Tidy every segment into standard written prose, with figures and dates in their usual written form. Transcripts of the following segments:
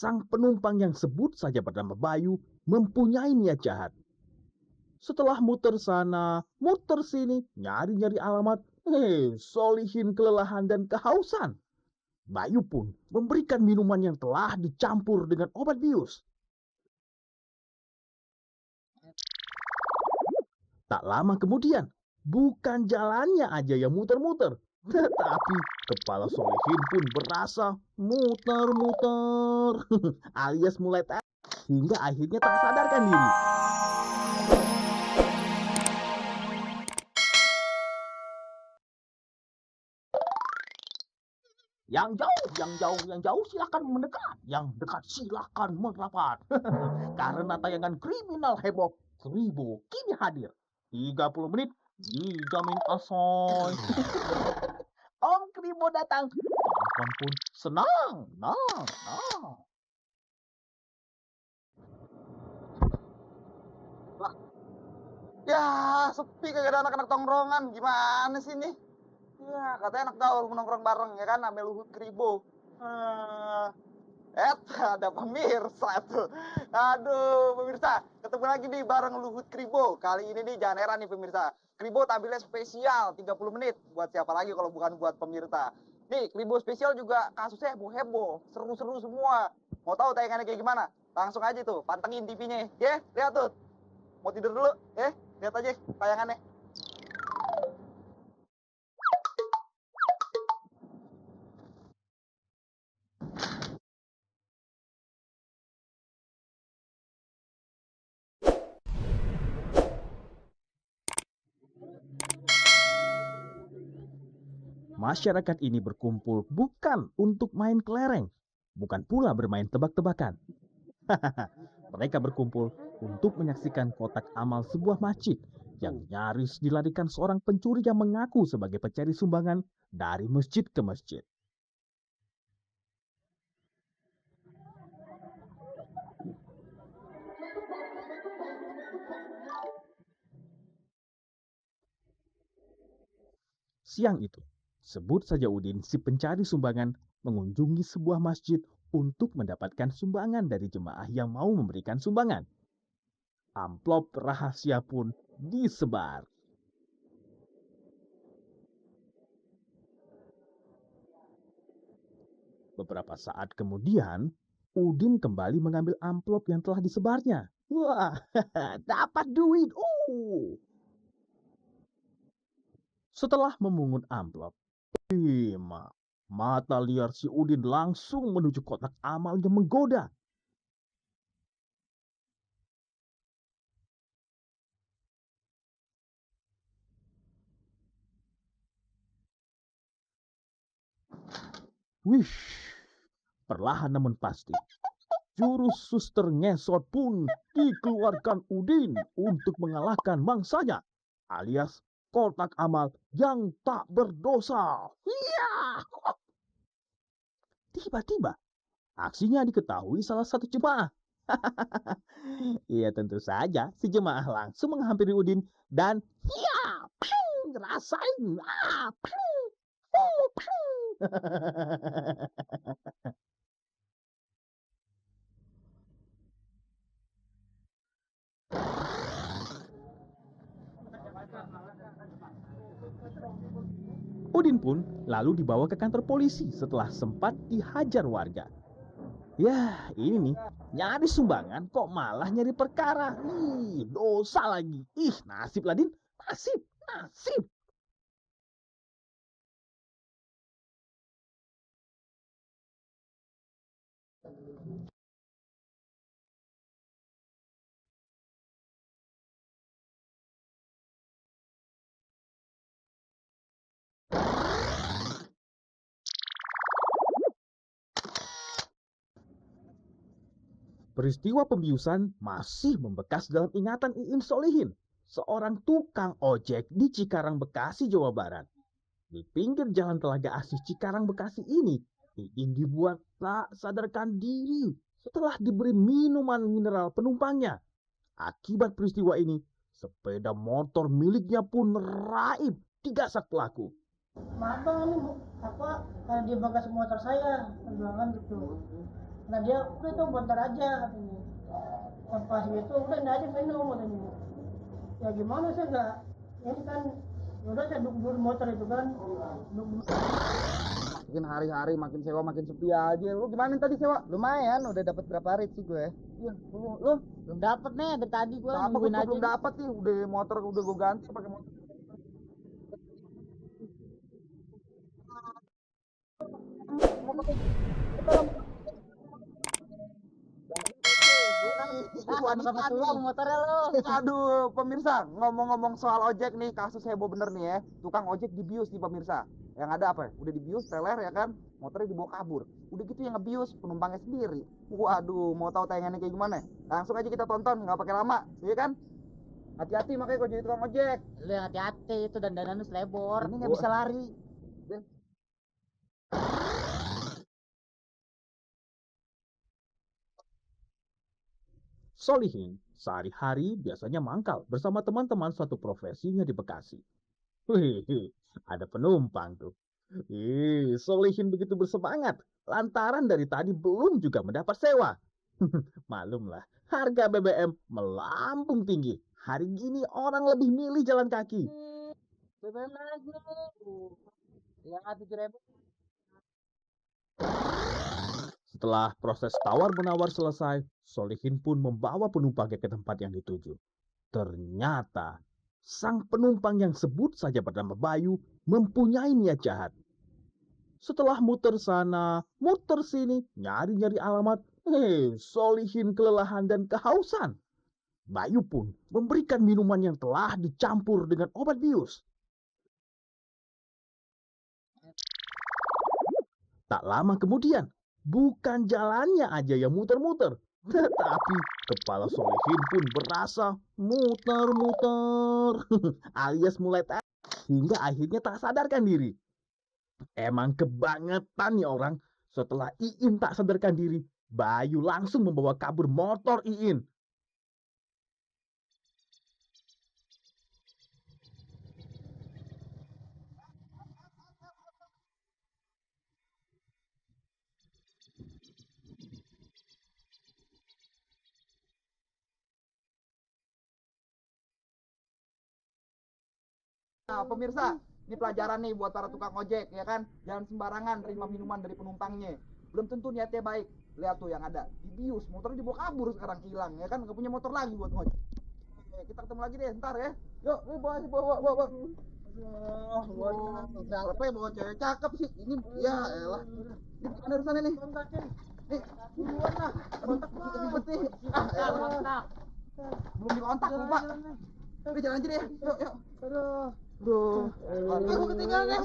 sang penumpang yang sebut saja bernama Bayu mempunyai niat jahat. Setelah muter sana, muter sini, nyari-nyari alamat, Solihin kelelahan dan kehausan. Bayu pun memberikan minuman yang telah dicampur dengan obat bius. Tak lama kemudian, bukan jalannya aja yang muter-muter, tetapi kepala Solihin pun berasa muter-muter alias mulai hingga akhirnya tak sadarkan diri. Yang jauh silakan mendekat, yang dekat silakan merapat. Karena tayangan kriminal heboh Kribo kini hadir. 30 menit dijamin asoy. Om Kribo datang, penonton pun senang. Ya, sepi kagak ada anak-anak tongkrongan. Gimana sih nih? Ya, katanya anak gaul nongkrong bareng ya kan, ambil Luhut Kribo. Ada pemirsa tuh. Aduh, pemirsa, ketemu lagi nih bareng Luhut Kribo. Kali ini nih jangan heran nih pemirsa. Kribo tampilnya spesial 30 menit. Buat siapa lagi kalau bukan buat pemirsa. Nih, Kribo spesial juga kasusnya heboh-heboh, seru-seru semua. Mau tahu tayangannya kayak gimana? Langsung aja tuh, pantengin TV-nya. Ya, lihat tuh. Mau tidur dulu, lihat aja tayangannya. Masyarakat ini berkumpul bukan untuk main kelereng, bukan pula bermain tebak-tebakan. Mereka berkumpul untuk menyaksikan kotak amal sebuah masjid yang nyaris dilarikan seorang pencuri yang mengaku sebagai pencari sumbangan dari masjid ke masjid. Siang itu, sebut saja Udin si pencari sumbangan mengunjungi sebuah masjid untuk mendapatkan sumbangan dari jemaah yang mau memberikan sumbangan. Amplop rahasia pun disebar. Beberapa saat kemudian, Udin kembali mengambil amplop yang telah disebarnya. Wah, dapat duit. Setelah memungut amplop, mata liar si Udin langsung menuju kotak amal yang menggoda. Wish, perlahan namun pasti, jurus suster ngesot pun dikeluarkan Udin untuk mengalahkan mangsanya, alias kotak amal yang tak berdosa. Tiba-tiba, aksinya diketahui salah satu jemaah. Iya, tentu saja si jemaah langsung menghampiri Udin dan rasain. Udin pun lalu dibawa ke kantor polisi setelah sempat dihajar warga. Ya, ini nih, nyari sumbangan kok malah nyari perkara. Dosa lagi. Nasib lah, Din. Nasib. Peristiwa pembiusan masih membekas dalam ingatan Iin Solihin, seorang tukang ojek di Cikarang, Bekasi, Jawa Barat. Di pinggir jalan Telaga Asih Cikarang, Bekasi ini, Iin dibuat tak sadarkan diri setelah diberi minuman mineral penumpangnya. Akibat peristiwa ini, sepeda motor miliknya pun raib digasak pelaku. Maaf bang, ini apa karena dia bagas motor saya, perjuangan gitu. Nah dia udah tuh bentar aja katanya. Pas itu udah nggak aja minum katanya. Ya gimana sih nggak, ini kan ya udah saya duduk dulu motor itu kan, duduk. Makin hari-hari makin sewa makin sepi aja. Lu gimana tadi sewa? Lumayan, udah dapat berapa rit sih gue? Iya, lu Belum dapat nih, dari tadi gue apa nungguin gua aja belum nih. dapat nih. Udah motor udah gua ganti pakai motor. Sama tulang motornya lo. Aduh, pemirsa, ngomong-ngomong soal ojek nih, kasus heboh bener nih ya. Tukang ojek dibius nih pemirsa. Yang ada apa ya? Udah dibius, teler ya kan? Motornya dibawa kabur. Udah gitu yang ngebius penumpangnya sendiri. Waduh, mau tahu tayangannya kayak gimana? Langsung aja kita tonton, nggak pakai lama, iya kan? Hati-hati makanya kalau jadi tukang ojek. Lu yang hati-hati, itu dandanan lu selebor. Ini nggak bisa lari. Solihin sehari-hari biasanya mangkal bersama teman-teman suatu profesinya di Bekasi. Wih, ada penumpang tuh. Solihin begitu bersemangat lantaran dari tadi belum juga mendapat sewa. Malumlah, harga BBM melambung tinggi. Hari gini orang lebih milih jalan kaki. BBM naik nih. Yang 7.000. Setelah proses tawar-menawar selesai, Solihin pun membawa penumpangnya ke tempat yang dituju. Ternyata, sang penumpang yang sebut saja bernama Bayu mempunyai niat jahat. Setelah muter sana, muter sini, nyari-nyari alamat, Solihin kelelahan dan kehausan. Bayu pun memberikan minuman yang telah dicampur dengan obat bius. Tak lama kemudian, bukan jalannya aja yang muter-muter, tetapi kepala Solihin pun berasa muter-muter alias mulai hingga akhirnya tak sadarkan diri. Emang kebangetan nih orang. Setelah Iin tak sadarkan diri, Bayu langsung membawa kabur motor Iin. Nah, pemirsa, ini pelajaran nih buat para tukang ojek, ya kan? Jangan sembarangan terima minuman dari penumpangnya. Belum tentu niatnya baik. Lihat tuh yang ada, dibius, motornya dibawa kabur sekarang hilang, ya kan? Nggak punya motor lagi buat ngojek. Kita ketemu lagi deh, ntar ya. Yuk, bawa. Apa ya bawa cewek cakep sih? Ini, ya elah. Ini ada urusannya nih. Nih, duluan lah. Kontak ribet nih. Ah, elah. Belum dikontak, lupa. Udah jalan aja deh. Yuk. Aduh. Aku ketinggalan deh.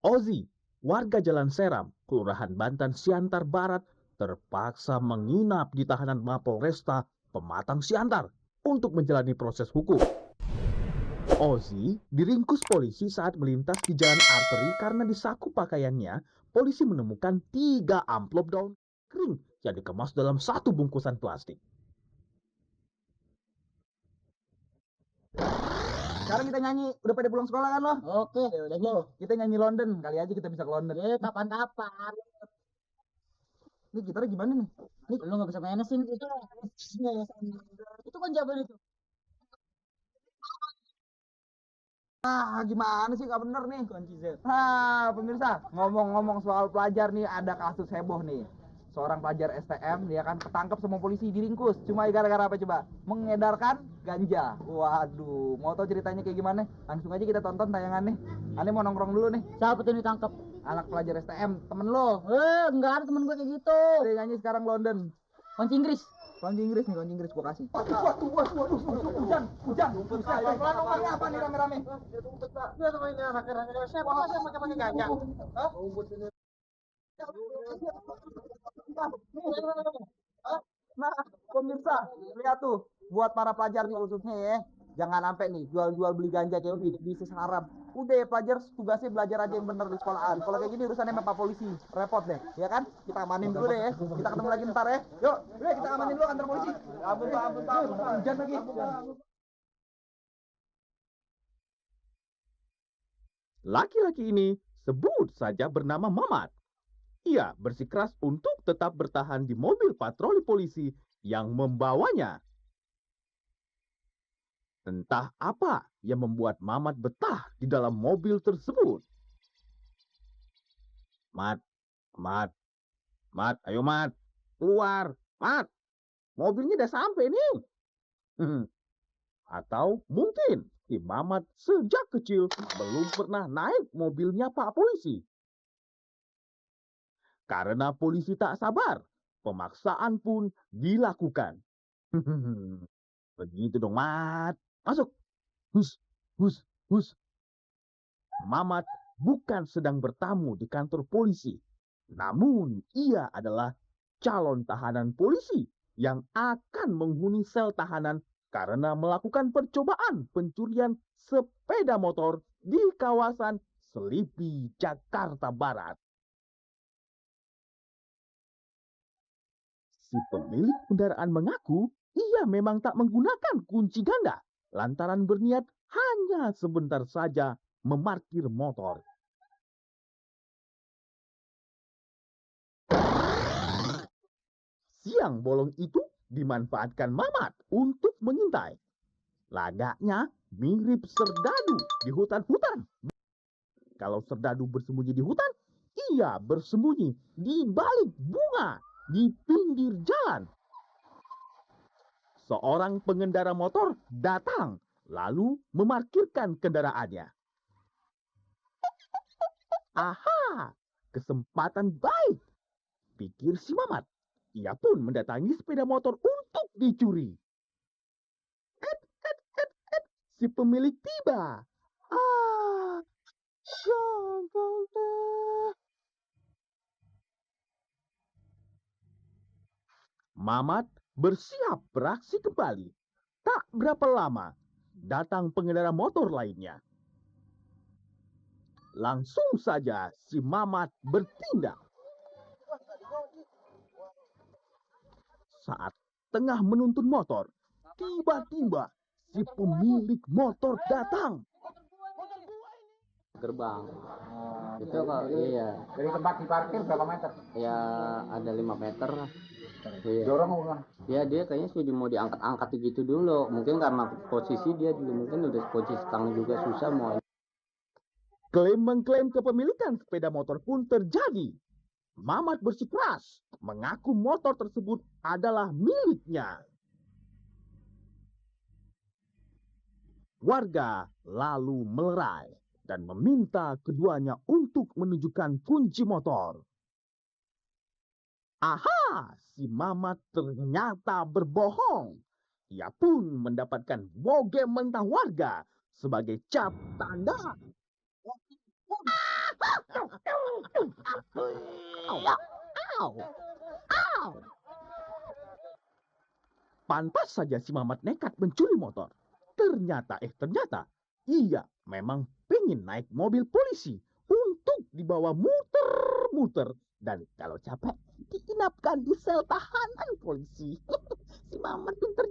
Ozi, warga Jalan Seram, Kelurahan Bantan Siantar Barat, terpaksa menginap di tahanan Mapolresta Pematang Siantar untuk menjalani proses hukum. Ozi diringkus polisi saat melintas di jalan arteri karena di saku pakaiannya, polisi menemukan 3 amplop daun kering yang dikemas dalam 1 bungkusan plastik. Sekarang kita nyanyi, udah pada pulang sekolah kan lo? Oke, udah gitu. Kita nyanyi London, kali aja kita bisa ke London. Kapan-kapan. Ini gitarnya gimana nih? Lu nggak bisa mainin sih itu. Itu kan jawaban itu. Gimana sih nggak bener nih? Pemirsa, ngomong-ngomong soal pelajar nih, ada kasus heboh nih. Seorang pelajar STM, dia kan ketangkep sama polisi, diringkus. Cuma gara-gara apa coba? Mengedarkan ganja. Waduh, mau tahu ceritanya kayak gimana? Langsung aja kita tonton tayangannya. Ane mau nongkrong dulu nih. Siapa tuh ditangkap? Anak pelajar STM, temen lo. Enggak ada temen gue kayak gitu. Dia nyanyi sekarang London. Kunci Inggris. Kunci Inggris gua kasih. Waduh, hujan. Pelan-pelan apa nih rame-rame? Dia sama ini anak-anak siapa yang pakai ganja? Hah? Nah, pemirsa, lihat tuh, buat para pelajar nih khususnya ya, Jangan sampai nih jual-jual beli ganja kayak bisnis haram. Udah ya pelajar tugasnya belajar aja yang bener di sekolahan. Kalau kayak gini urusannya sama Pak Polisi. Repot deh, ya kan? Kita amanin dulu deh ya. Kita ketemu lagi ntar ya. Yuk, udah kita amanin dulu kantor polisi. Ampun Pak, ampun Pak. Hujan lagi. Laki-laki ini sebut saja bernama Mamat. Ia bersikeras untuk tetap bertahan di mobil patroli polisi yang membawanya. Entah apa yang membuat Mamat betah di dalam mobil tersebut. Mat, ayo Mat, keluar, Mat, mobilnya udah sampai nih. Atau mungkin si Mamat sejak kecil belum pernah naik mobilnya Pak Polisi. Karena polisi tak sabar, pemaksaan pun dilakukan. Begitu dong, Mat. Masuk. Hus. Mamat bukan sedang bertamu di kantor polisi. Namun, ia adalah calon tahanan polisi yang akan menghuni sel tahanan karena melakukan percobaan pencurian sepeda motor di kawasan Selipi, Jakarta Barat. Si pemilik kendaraan mengaku ia memang tak menggunakan kunci ganda lantaran berniat hanya sebentar saja memarkir motor. Siang bolong itu dimanfaatkan Mamat untuk mengintai. Lagaknya mirip serdadu di hutan-hutan. Kalau serdadu bersembunyi di hutan, ia bersembunyi di balik bunga di pinggir jalan. Seorang pengendara motor datang lalu memarkirkan kendaraannya. Aha, kesempatan baik, pikir si Mamat. Ia pun mendatangi sepeda motor untuk dicuri. Si pemilik tiba. Gagal deh. Mamat bersiap beraksi kembali. Tak berapa lama, datang pengendara motor lainnya. Langsung saja si Mamat bertindak. Saat tengah menuntun motor, tiba-tiba si pemilik motor datang. Gerbang. Itu kok iya. Dari tempat diparkir berapa meter? Ya ada 5 meter. Iya. Dorong bukan? Ya dia kayaknya sudah mau diangkat-angkat gitu dulu. Mungkin karena posisi dia juga mungkin udah posisi stang juga susah mau. Klaim mengklaim kepemilikan sepeda motor pun terjadi. Mamat bersikeras mengaku motor tersebut adalah miliknya. Warga lalu melerai dan meminta keduanya untuk menunjukkan kunci motor. Aha, si Mamat ternyata berbohong. Ia pun mendapatkan boge mentah warga sebagai cap tanda. Pantas saja si Mamat nekat mencuri motor. Ternyata ia memang pengen naik mobil polisi untuk dibawa muter-muter. Dan kalau capek, diinapkan di sel tahanan polisi. Si Mamat pinter